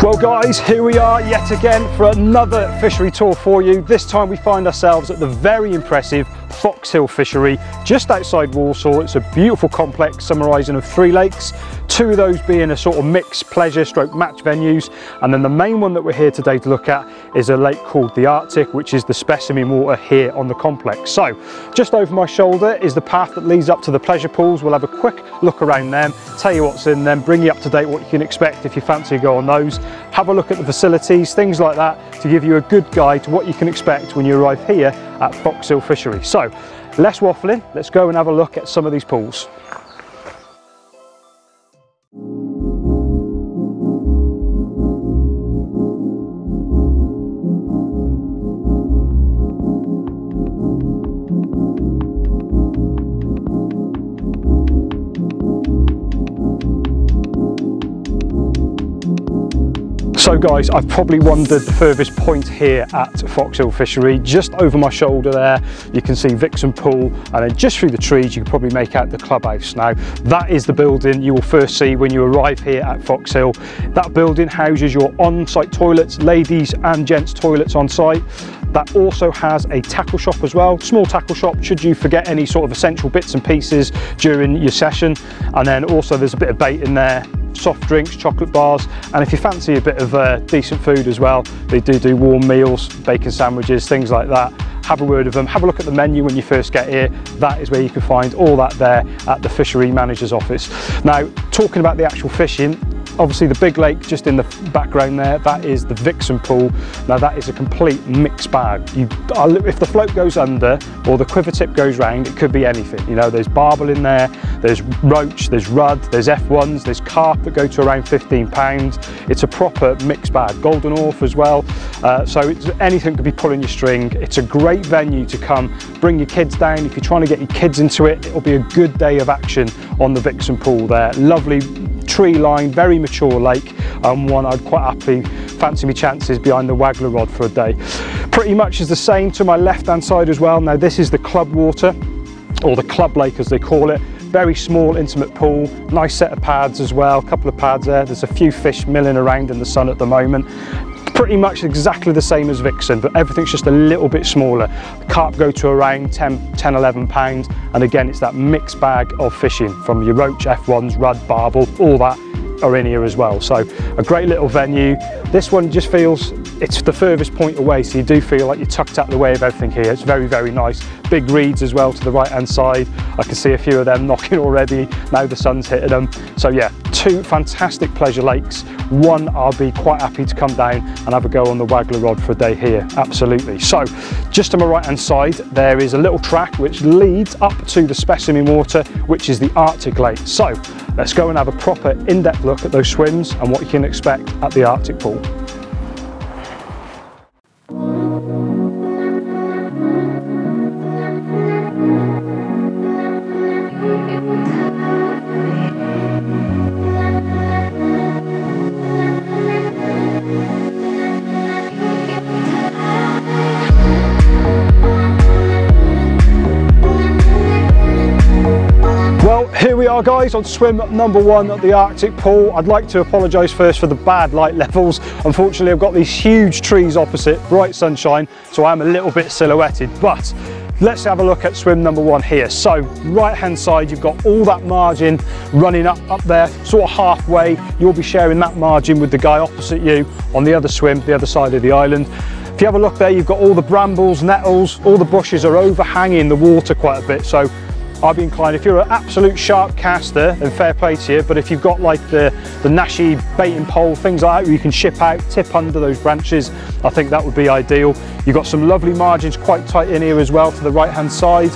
Well guys, here we are yet again for another fishery tour for you. This time we find ourselves at the very impressive Foxhill Fishery just outside Walsall. It's a beautiful complex summarising of 3 lakes, 2 of those being a sort of mixed pleasure stroke match venues, and then the main one that we're here today to look at is a lake called the Artic, which is the specimen water here on the complex. So just over my shoulder is the path that leads up to the pleasure pools. We'll have a quick look around them, tell you what's in them, bring you up to date what you can expect if you fancy to go on those, have a look at the facilities, things like that, to give you a good guide to what you can expect when you arrive here at Foxhill Fishery. So less waffling, let's go and have a look at some of these pools. So guys, I've probably wandered the furthest point here at Foxhill Fishery. Just over my shoulder there, you can see Vixen Pool, and then just through the trees you can probably make out the clubhouse. Now, that is the building you will first see when you arrive here at Foxhill. That building houses your on-site toilets, ladies and gents toilets on site. That also has a tackle shop as well, small tackle shop should you forget any sort of essential bits and pieces during your session. And then also there's a bit of bait in there, soft drinks, chocolate bars, and if you fancy a bit of decent food as well, they do warm meals, bacon sandwiches, things like that. Have a word with them, have a look at the menu when you first get here. That is where you can find all that there at the fishery manager's office. Now, talking about the actual fishing, obviously the big lake just in the background there, that is the Vixen Pool. Now that is a complete mixed bag. If the float goes under or the quiver tip goes round, it could be anything. You know, there's Barbel in there, there's Roach, there's Rudd, there's F1s, there's Carp that go to around £15. It's a proper mixed bag. Golden Orf as well. So anything could be pulling your string. It's a great venue to come, bring your kids down. If you're trying to get your kids into it, it'll be a good day of action on the Vixen Pool there. Lovely tree line, very mature lake, and one I'd quite happily fancy my chances behind the waggler rod for a day. Pretty much is the same to my left hand side as well. Now this is the club water, or the club lake as they call it. Very small intimate pool, nice set of pads as well, a couple of pads there. There's a few fish milling around in the sun at the moment. Pretty much exactly the same as Vixen, but everything's just a little bit smaller. The carp go to around 10-11 pounds, and again it's that mixed bag of fishing from your Roach, F1s, Rudd, Barbel, all that are in here as well. So a great little venue. This one just feels, it's the furthest point away, so you do feel like you're tucked out of the way of everything here. It's very, very nice. Big reeds as well to the right hand side. I can see a few of them knocking already, now the sun's hitting them. So yeah, 2 fantastic pleasure lakes. One I'll be quite happy to come down and have a go on the waggler rod for a day here, absolutely. So just to my right hand side there is a little track which leads up to the specimen water, which is the Artic lake. So let's go and have a proper in-depth look at those swims and what you can expect at the Artic pool. Here we are guys on swim number 1 at the Artic pool. I'd like to apologise first for the bad light levels. Unfortunately I've got these huge trees opposite, bright sunshine, so I'm a little bit silhouetted, but let's have a look at swim number 1 here. So right hand side you've got all that margin running up there, sort of halfway. You'll be sharing that margin with the guy opposite you on the other swim, the other side of the island. If you have a look there, you've got all the brambles, nettles, all the bushes are overhanging the water quite a bit, so I'd be inclined, if you're an absolute sharp caster, then fair play to you, but if you've got like the Nashi baiting pole, things like that, where you can ship out, tip under those branches, I think that would be ideal. You've got some lovely margins quite tight in here as well to the right hand side,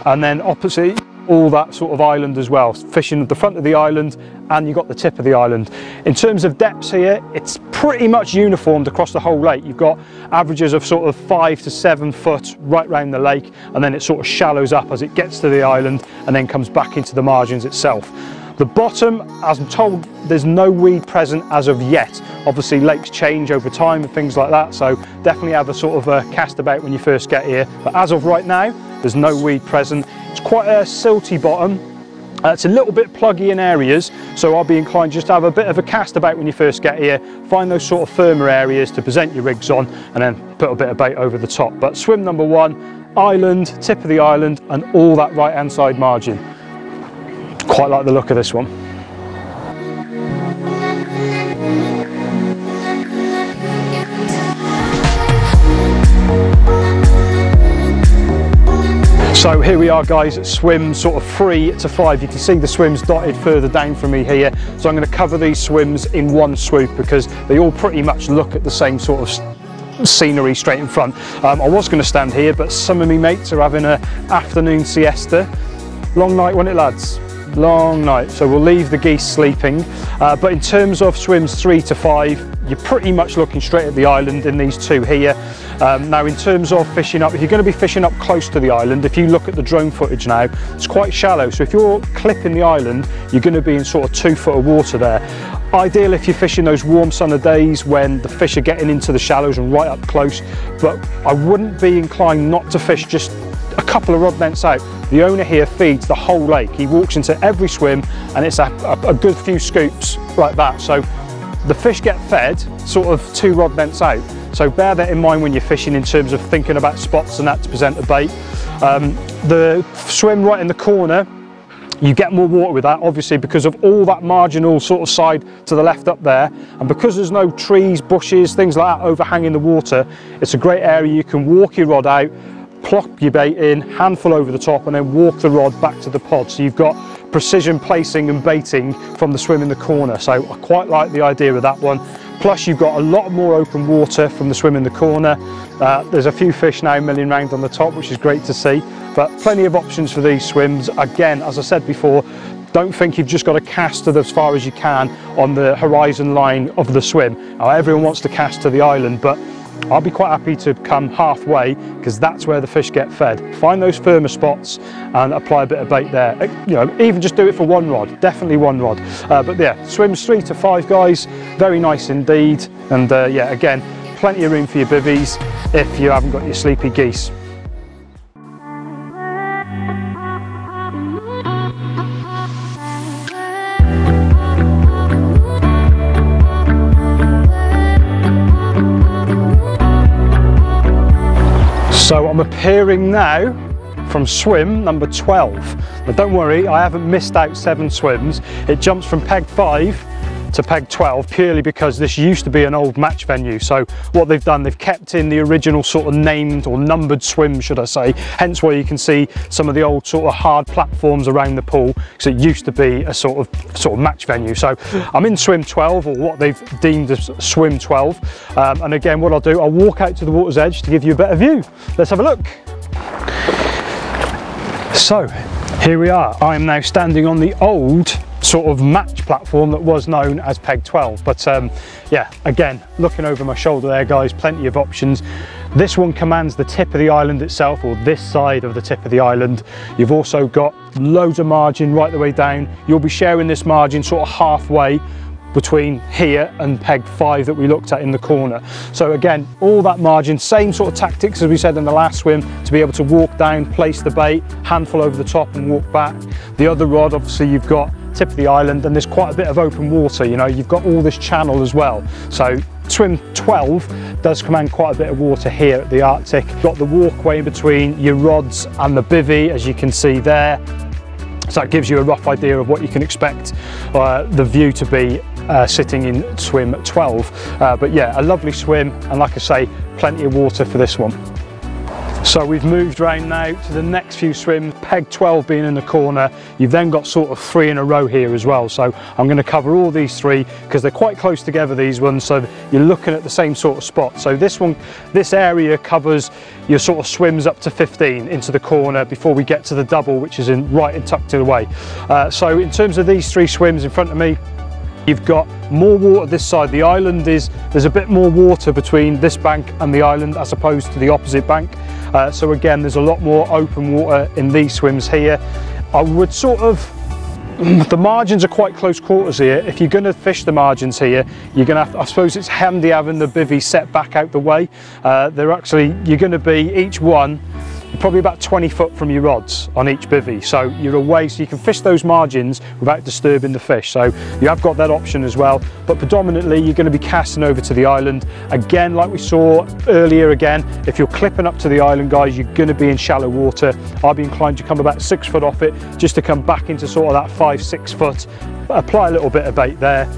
and then opposite all that sort of island as well, fishing at the front of the island, and you've got the tip of the island. In terms of depths here, it's pretty much uniformed across the whole lake. You've got averages of sort of 5 to 7 foot right round the lake, and then it sort of shallows up as it gets to the island and then comes back into the margins itself. The bottom, as I'm told, there's no weed present as of yet. Obviously lakes change over time and things like that, so definitely have a sort of a cast about when you first get here, but as of right now there's no weed present. It's quite a silty bottom, It's a little bit pluggy in areas, so I'll be inclined just to have a bit of a cast about when you first get here, find those sort of firmer areas to present your rigs on, and then put a bit of bait over the top. But swim number 1, island, tip of the island, and all that right hand side margin. Quite like the look of this one. So here we are guys at swim sort of 3 to 5. You can see the swims dotted further down from me here. So I'm going to cover these swims in one swoop because they all pretty much look at the same sort of scenery straight in front. I was going to stand here, but some of me mates are having an afternoon siesta. Long night, wasn't it lads? Long night. So we'll leave the geese sleeping. But in terms of swims 3 to 5, you're pretty much looking straight at the island in these two here. Now in terms of fishing up, if you're going to be fishing up close to the island, if you look at the drone footage now, it's quite shallow. So if you're clipping the island, you're going to be in sort of 2 foot of water there. Ideal if you're fishing those warm summer days when the fish are getting into the shallows and right up close, but I wouldn't be inclined not to fish just a couple of rod lengths out. The owner here feeds the whole lake. He walks into every swim and it's a good few scoops like that. So the fish get fed sort of 2 rod lengths out. So bear that in mind when you're fishing in terms of thinking about spots and that to present a bait. The swim right in the corner, you get more water with that, obviously because of all that marginal sort of side to the left up there, and because there's no trees, bushes, things like that overhanging the water, it's a great area. You can walk your rod out, plop your bait in, handful over the top, and then walk the rod back to the pod. So you've got precision placing and baiting from the swim in the corner. So I quite like the idea of that one. Plus you've got a lot more open water from the swim in the corner. There's a few fish now milling around on the top, which is great to see, but plenty of options for these swims. Again, as I said before, don't think you've just got to cast to as far as you can on the horizon line of the swim. Now everyone wants to cast to the island, but I'll be quite happy to come halfway because that's where the fish get fed. Find those firmer spots and apply a bit of bait there. You know, even just do it for 1 rod, definitely 1 rod. But yeah, swims 3 to 5 guys, very nice indeed. And yeah, again, plenty of room for your bivvies if you haven't got your sleepy geese. So I'm appearing now from swim number 12. Now don't worry, I haven't missed out 7 swims. It jumps from peg 5 to peg 12 purely because this used to be an old match venue. So what they've done, they've kept in the original sort of named or numbered swim, should I say, hence why you can see some of the old sort of hard platforms around the pool, because it used to be a sort of match venue. So I'm in swim 12, or what they've deemed as swim 12, and again what I'll do, I'll walk out to the water's edge to give you a better view. Let's have a look. So here we are. I am now standing on the old sort of match platform that was known as peg 12, but yeah, again, looking over my shoulder there guys, plenty of options. This one commands the tip of the island itself, or this side of the tip of the island. You've also got loads of margin right the way down. You'll be sharing this margin sort of halfway between here and peg 5 that we looked at in the corner. So again, all that margin, same sort of tactics as we said in the last swim, to be able to walk down, place the bait, handful over the top and walk back. The other rod, obviously you've got tip of the island, and there's quite a bit of open water, you know, you've got all this channel as well. So swim 12 does command quite a bit of water here at the Arctic. You've got the walkway in between your rods and the bivvy, as you can see there. So that gives you a rough idea of what you can expect the view to be sitting in swim 12. But yeah, a lovely swim, and like I say, plenty of water for this one. So we've moved around now to the next few swims, peg 12 being in the corner. You've then got sort of 3 in a row here as well. So I'm going to cover all these 3 because they're quite close together, these ones, so you're looking at the same sort of spot. So this one, this area covers your sort of swims up to 15 into the corner before we get to the double, which is right and tucked away. So in terms of these 3 swims in front of me, you've got more water this side. The island there's a bit more water between this bank and the island as opposed to the opposite bank. So again, there's a lot more open water in these swims here. I would sort of, the margins are quite close quarters here. If you're going to fish the margins here, you're going to have, I suppose it's handy having the bivvy set back out the way. They're actually, you're going to be each one you're probably about 20 foot from your rods on each bivvy, so you're away, so you can fish those margins without disturbing the fish. So you have got that option as well, but predominantly you're going to be casting over to the island. Again, like we saw earlier, again, if you're clipping up to the island, guys, you're going to be in shallow water. I'd be inclined to come about 6 foot off it, just to come back into sort of that 5-6 foot, apply a little bit of bait there.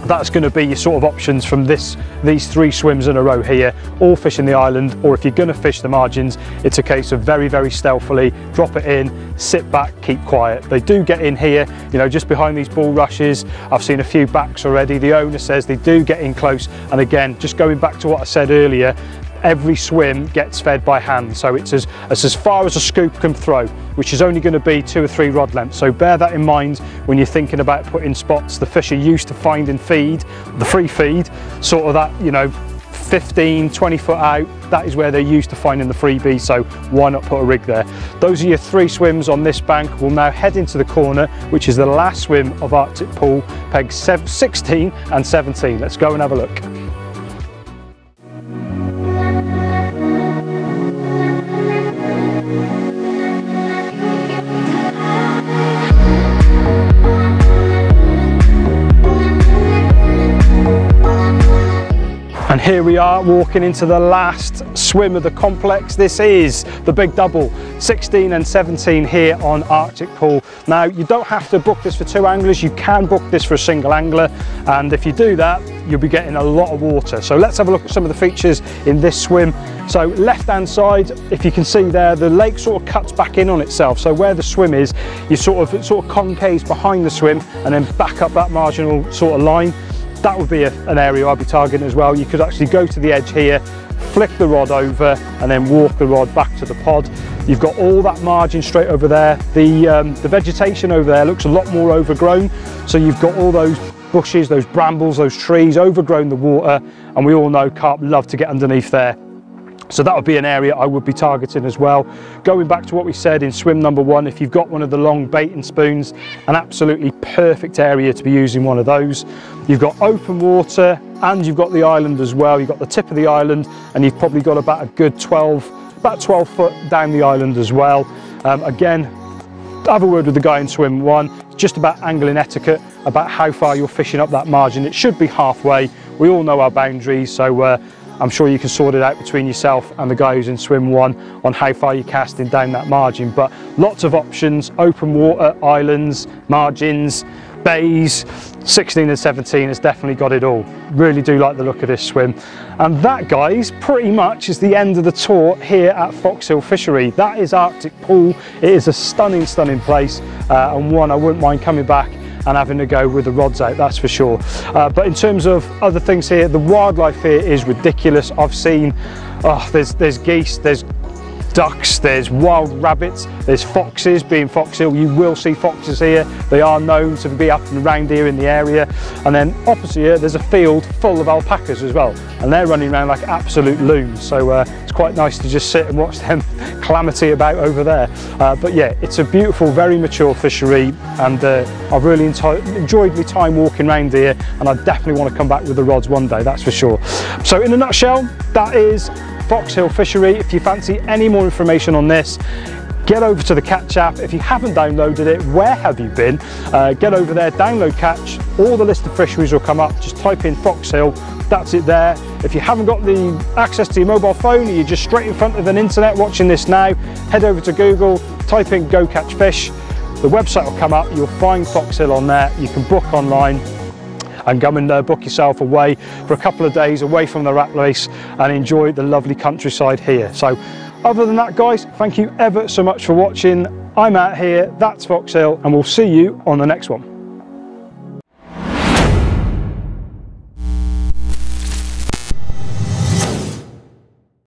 That's going to be your sort of options from these 3 swims in a row here, all fishing the island. Or if you're going to fish the margins, it's a case of very, very stealthily drop it in, sit back, keep quiet. They do get in here, you know, just behind these bulrushes. I've seen a few backs already. The owner says they do get in close, and again, just going back to what I said earlier, every swim gets fed by hand, so it's as far as a scoop can throw, which is only going to be 2 or 3 rod lengths. So bear that in mind when you're thinking about putting spots. The fish are used to finding feed, the free feed, sort of that, you know, 15-20 foot out. That is where they're used to finding the freebie, so why not put a rig there? Those are your 3 swims on this bank. We'll now head into the corner, which is the last swim of Arctic pool, pegs 16 and 17. Let's go and have a look. And here we are walking into the last swim of the complex. This is the big double, 16 and 17 here on Arctic pool. Now, you don't have to book this for 2 anglers, you can book this for a single angler, and if you do that, you'll be getting a lot of water. So let's have a look at some of the features in this swim. So left hand side, if you can see there, the lake sort of cuts back in on itself. So where the swim is, you sort of concaves behind the swim and then back up that marginal sort of line. That would be an area I'd be targeting as well. You could actually go to the edge here, flick the rod over and then walk the rod back to the pod. You've got all that margin straight over there. The vegetation over there looks a lot more overgrown. So you've got all those bushes, those brambles, those trees overgrown the water, and we all know carp love to get underneath there. So that would be an area I would be targeting as well. Going back to what we said in swim number 1, if you've got one of the long baiting spoons, an absolutely perfect area to be using one of those. You've got open water and you've got the island as well. You've got the tip of the island, and you've probably got about a good 12 foot down the island as well. Again, have a word with the guy in swim 1. It's just about angling etiquette, about how far you're fishing up that margin. It should be halfway. We all know our boundaries, so I'm sure you can sort it out between yourself and the guy who's in swim 1 on how far you're casting down that margin. But lots of options, open water, islands, margins, bays. 16 and 17 has definitely got it all. Really do like the look of this swim. And that, guys, pretty much is the end of the tour here at Foxhill Fishery. That is Arctic pool. It is a stunning, stunning place, and one I wouldn't mind coming back and having a go with the rods out, that's for sure. But in terms of other things here, the wildlife here is ridiculous. I've seen, there's geese, there's ducks, there's wild rabbits, there's foxes. Being Foxhill, you will see foxes here. They are known to be up and around here in the area. And then opposite here, there's a field full of alpacas as well, and they're running around like absolute loons. So it's quite nice to just sit and watch them calamity about over there. But yeah, it's a beautiful, very mature fishery, and I've really enjoyed my time walking around here, and I definitely want to come back with the rods one day, that's for sure. So in a nutshell, that is Foxhill Fishery. If you fancy any more information on this, get over to the Catch app. If you haven't downloaded it, where have you been? Get over there, download Catch. All the list of fisheries will come up. Just type in Foxhill, that's it there. If you haven't got the access to your mobile phone, you're just straight in front of an internet watching this now, head over to Google, type in Go Catch Fish. The website will come up, you'll find Foxhill on there. You can book online and come and book yourself away for a couple of days away from the rat race and enjoy the lovely countryside here. So other than that, guys, thank you ever so much for watching. I'm out here, that's Foxhill, and we'll see you on the next one.